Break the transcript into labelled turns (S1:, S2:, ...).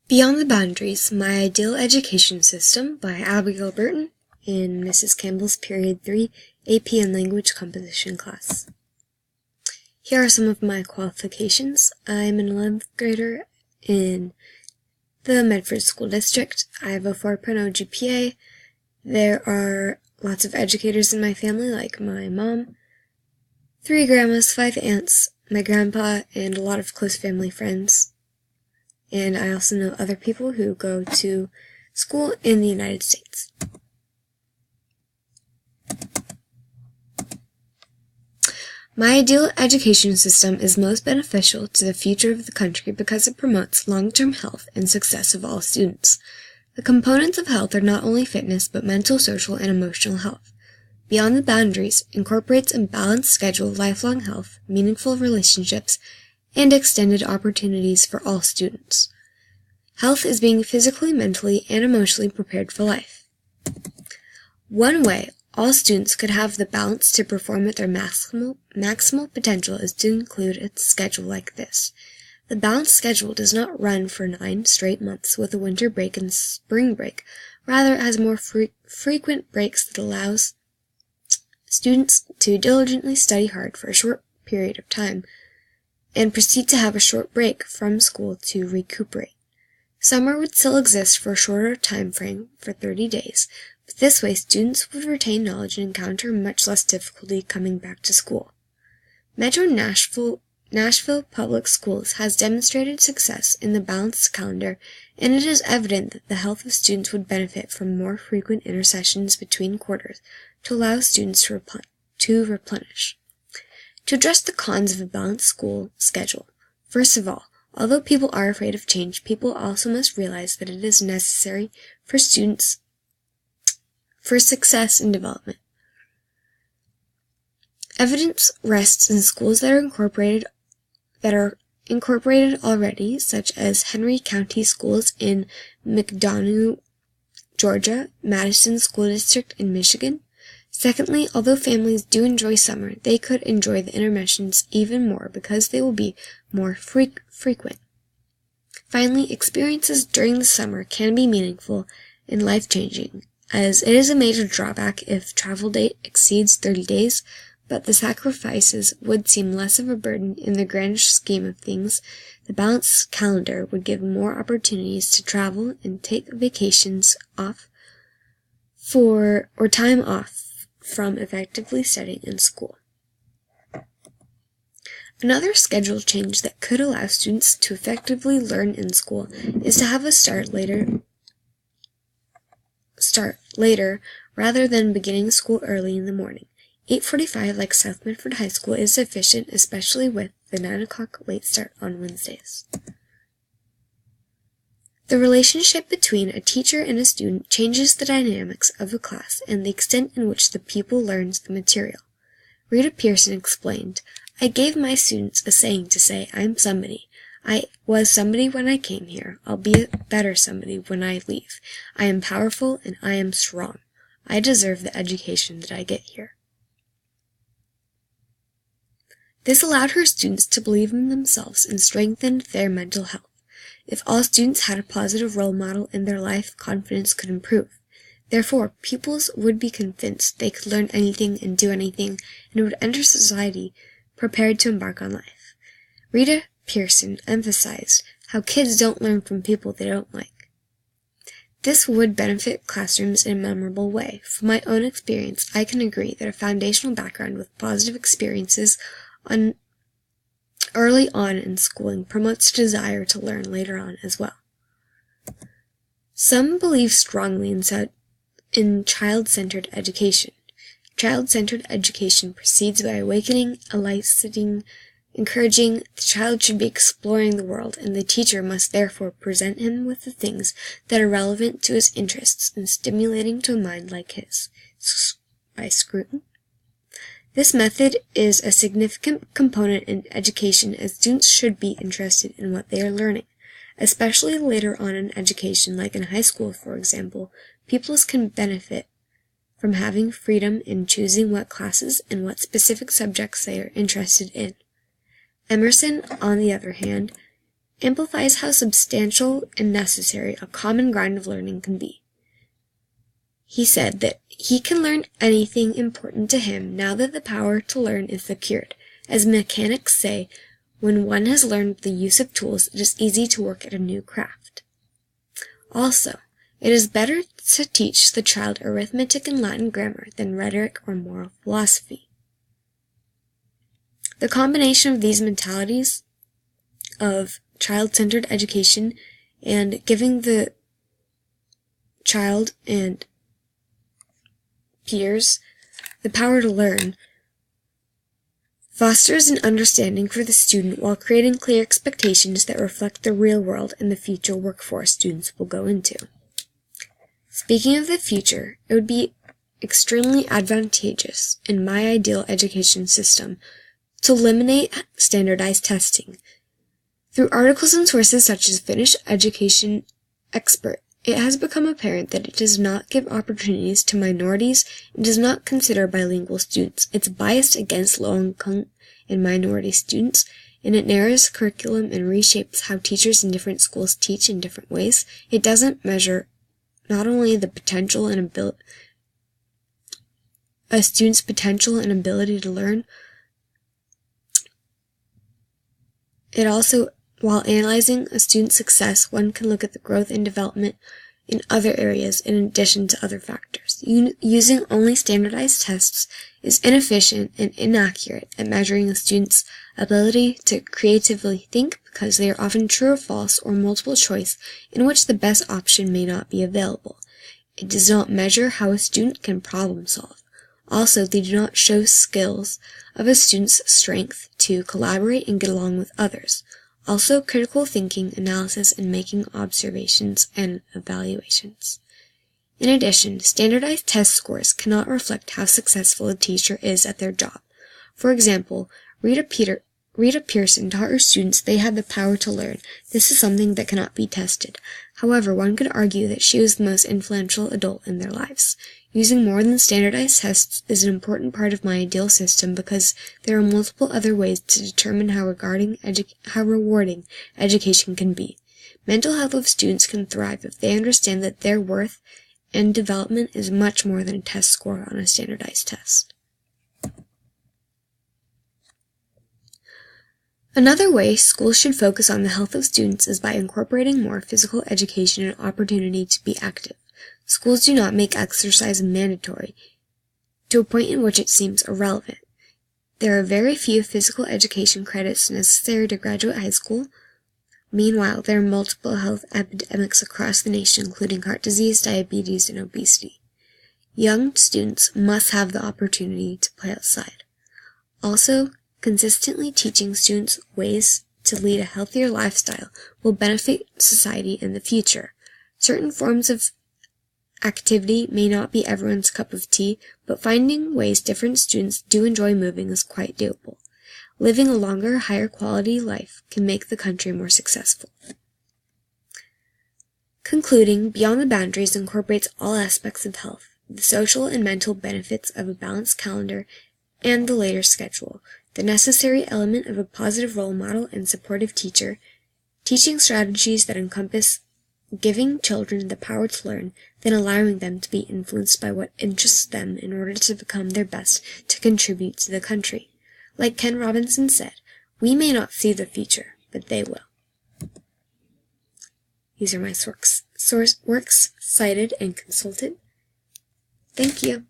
S1: Beyond the Boundaries, My Ideal Education System by Abigail Burton in Mrs. Campbell's Period 3 AP and Language Composition class. Here are some of my qualifications. I'm an 11th grader in the Medford School District. I have a 4.0 GPA. There are lots of educators in my family, like my mom, 3 grandmas, 5 aunts, my grandpa, and a lot of close family friends. And I also know other people who go to school in the United States. My ideal education system is most beneficial to the future of the country because it promotes long-term health and success of all students. The components of health are not only fitness, but mental, social, and emotional health. Beyond the Boundaries incorporates a balanced schedule, lifelong health, meaningful relationships, and extended opportunities for all students. Health is being physically, mentally, and emotionally prepared for life. One way all students could have the balance to perform at their maximal potential is to include a schedule like this. The balanced schedule does not run for 9 straight months with a winter break and spring break. Rather, it has more frequent breaks that allows students to diligently study hard for a short period of time and proceed to have a short break from school to recuperate. Summer would still exist for a shorter time frame, for 30 days, but this way students would retain knowledge and encounter much less difficulty coming back to school. Metro Nashville Public Schools has demonstrated success in the balanced calendar, and it is evident that the health of students would benefit from more frequent intersessions between quarters to allow students to replenish. To address the cons of a balanced school schedule, first of all, although people are afraid of change, people also must realize that it is necessary for students for success and development. Evidence rests in schools that are incorporated already, such as Henry County Schools in McDonough, Georgia, Madison School District in Michigan. Secondly, although families do enjoy summer, they could enjoy the intermissions even more because they will be more frequent. Finally, experiences during the summer can be meaningful and life-changing, as it is a major drawback if travel date exceeds 30 days, but the sacrifices would seem less of a burden in the grand scheme of things. The balanced calendar would give more opportunities to travel and take vacations off or time off from effectively studying in school. Another schedule change that could allow students to effectively learn in school is to have a start later rather than beginning school early in the morning. 8:45 like South Medford High School is sufficient, especially with the 9 o'clock late start on Wednesdays. The relationship between a teacher and a student changes the dynamics of a class and the extent in which the pupil learns the material. Rita Pearson explained, "I gave my students a saying to say, 'I'm somebody. I was somebody when I came here. I'll be a better somebody when I leave. I am powerful and I am strong. I deserve the education that I get here.'" This allowed her students to believe in themselves and strengthened their mental health. If all students had a positive role model in their life, confidence could improve. Therefore, pupils would be convinced they could learn anything and do anything, and would enter society prepared to embark on life. Rita Pearson emphasized how kids don't learn from people they don't like. This would benefit classrooms in a memorable way. From my own experience, I can agree that a foundational background with positive experiences early on in schooling promotes a desire to learn later on as well. Some believe strongly in child-centered education. Child-centered education proceeds by awakening, eliciting, encouraging. The child should be exploring the world, and the teacher must therefore present him with the things that are relevant to his interests and stimulating to a mind like his. By Scruton. This method is a significant component in education, as students should be interested in what they are learning. Especially later on in education, like in high school, for example, pupils can benefit from having freedom in choosing what classes and what specific subjects they are interested in. Emerson, on the other hand, amplifies how substantial and necessary a common grind of learning can be. He said that he can learn anything important to him now that the power to learn is secured. As mechanics say, when one has learned the use of tools, it is easy to work at a new craft. Also, it is better to teach the child arithmetic and Latin grammar than rhetoric or moral philosophy. The combination of these mentalities of child-centered education and giving the child and peers the power to learn fosters an understanding for the student while creating clear expectations that reflect the real world and the future workforce students will go into. Speaking of the future, it would be extremely advantageous in my ideal education system to eliminate standardized testing. Through articles and sources such as Finnish Education Expert, it has become apparent that it does not give opportunities to minorities and does not consider bilingual students. It's biased against low-income and minority students, and it narrows curriculum and reshapes how teachers in different schools teach in different ways. It doesn't measure not only the potential and a student's potential and ability to learn, it also, while analyzing a student's success, one can look at the growth and development in other areas in addition to other factors. Using only standardized tests is inefficient and inaccurate at measuring a student's ability to creatively think because they are often true or false or multiple choice in which the best option may not be available. It does not measure how a student can problem solve. Also, they do not show skills of a student's strength to collaborate and get along with others. Also, critical thinking, analysis, and making observations and evaluations. In addition, standardized test scores cannot reflect how successful a teacher is at their job. For example, Rita Pearson taught her students they had the power to learn. This is something that cannot be tested. However, one could argue that she was the most influential adult in their lives. Using more than standardized tests is an important part of my ideal system because there are multiple other ways to determine how rewarding education can be. Mental health of students can thrive if they understand that their worth and development is much more than a test score on a standardized test. Another way schools should focus on the health of students is by incorporating more physical education and opportunity to be active. Schools do not make exercise mandatory, to a point in which it seems irrelevant. There are very few physical education credits necessary to graduate high school. Meanwhile, there are multiple health epidemics across the nation, including heart disease, diabetes, and obesity. Young students must have the opportunity to play outside. Also, consistently teaching students ways to lead a healthier lifestyle will benefit society in the future. Certain forms of activity may not be everyone's cup of tea, but finding ways different students do enjoy moving is quite doable. Living a longer, higher quality life can make the country more successful. Concluding, Beyond the Boundaries incorporates all aspects of health, the social and mental benefits of a balanced calendar, and the later schedule, the necessary element of a positive role model and supportive teacher, teaching strategies that encompass giving children the power to learn, then allowing them to be influenced by what interests them in order to become their best to contribute to the country. Like Ken Robinson said, we may not see the future, but they will. These are my works cited and consulted. Thank you.